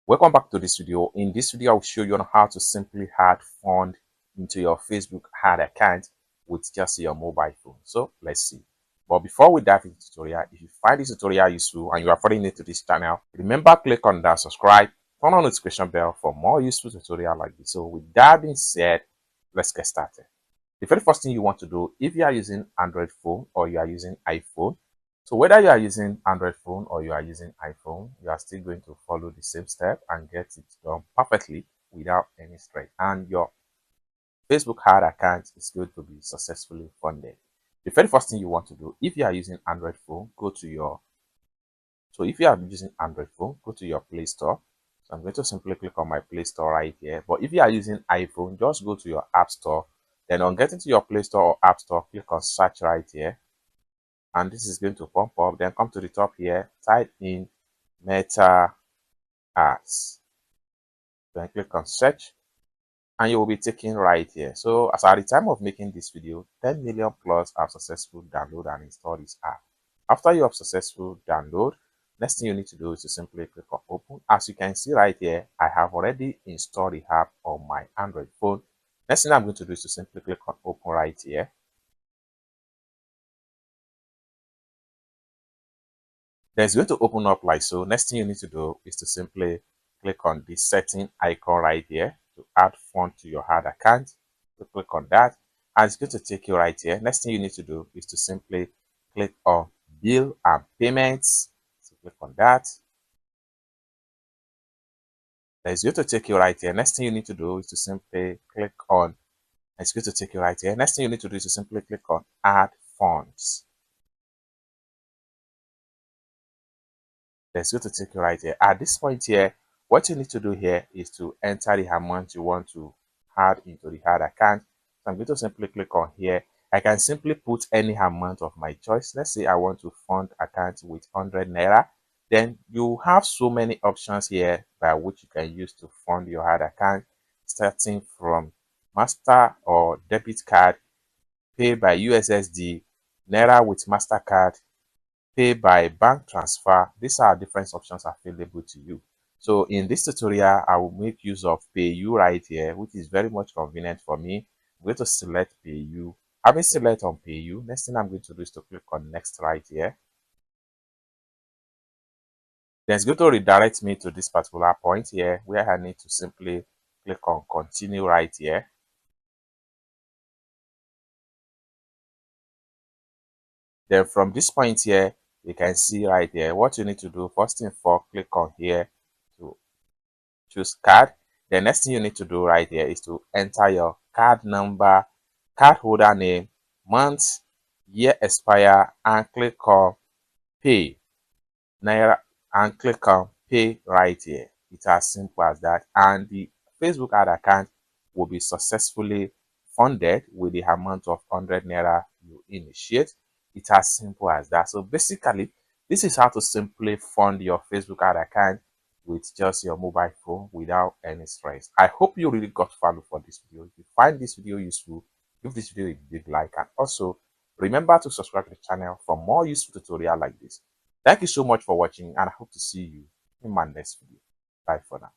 Welcome back to this video. In this video, I'll show you on how to simply add fund into your Facebook ad account with just your mobile phone. So let's see. But before we dive into the tutorial, if you find this tutorial useful and you are following new to this channel, remember click on that subscribe, turn on the notification bell for more useful tutorial like this. So with that being said, let's get started. The very first thing you want to do, if you are using Android phone or you are using iPhone, so whether you are using Android phone or you are using iPhone, you are still going to follow the same step and get it done perfectly without any stress. And your Facebook ad account is going to be successfully funded. The very first thing you want to do, if you are using Android phone, if you are using Android phone, go to your Play Store. So I'm going to simply click on my Play Store right here. But if you are using iPhone, just go to your App Store. Then on getting to your Play Store or App Store, click on search right here. And this is going to pop up. Then come to the top here, type in Meta Ads. Then click on search and you will be taken right here. So as at the time of making this video, 10 million plus have successful download and install this app. After you have successful download, next thing you need to do is to simply click on open. As you can see right here, I have already installed the app on my Android phone. Next thing I'm going to do is to simply click on open right here. Then it's going to open up like so. Next thing you need to do is to simply click on the setting icon right here to add fund to your ad account. So click on that and it's going to take you right here. Next thing you need to do is to simply click on bill and payments. So click on that. Then it's going to take you right here. Next thing you need to do is to simply click on, it's going to take you right here. Next thing you need to do is to simply click on add funds. That's going to take you right here. At this point here, what you need to do here is to enter the amount you want to add into the ad account. So I'm going to simply click on here. I can simply put any amount of my choice. Let's say I want to fund account with 100 naira. Then you have so many options here by which you can use to fund your ad account, starting from master or debit card, pay by USSD, naira with MasterCard, pay by bank transfer. These are different options available to you. So in this tutorial, I will make use of PayU right here, which is very much convenient for me. I'm going to select PayU. Having select on PayU, next thing I'm going to do is to click on next right here. Then it's going to redirect me to this particular point here where I need to simply click on continue right here. Then from this point here, you can see right here what you need to do. First thing for, click on here to choose card. The next thing you need to do right here is to enter your card number, card holder name, month, year expire, and click on pay naira and click on pay right here. It's as simple as that, and the Facebook ad account will be successfully funded with the amount of 100 naira you initiate. It's as simple as that. So basically, this is how to simply fund your Facebook ad account with just your mobile phone without any stress. I hope you really got value for this video. If you find this video useful, give this video a big like, and also remember to subscribe to the channel for more useful tutorial like this. Thank you so much for watching, and I hope to see you in my next video. Bye for now.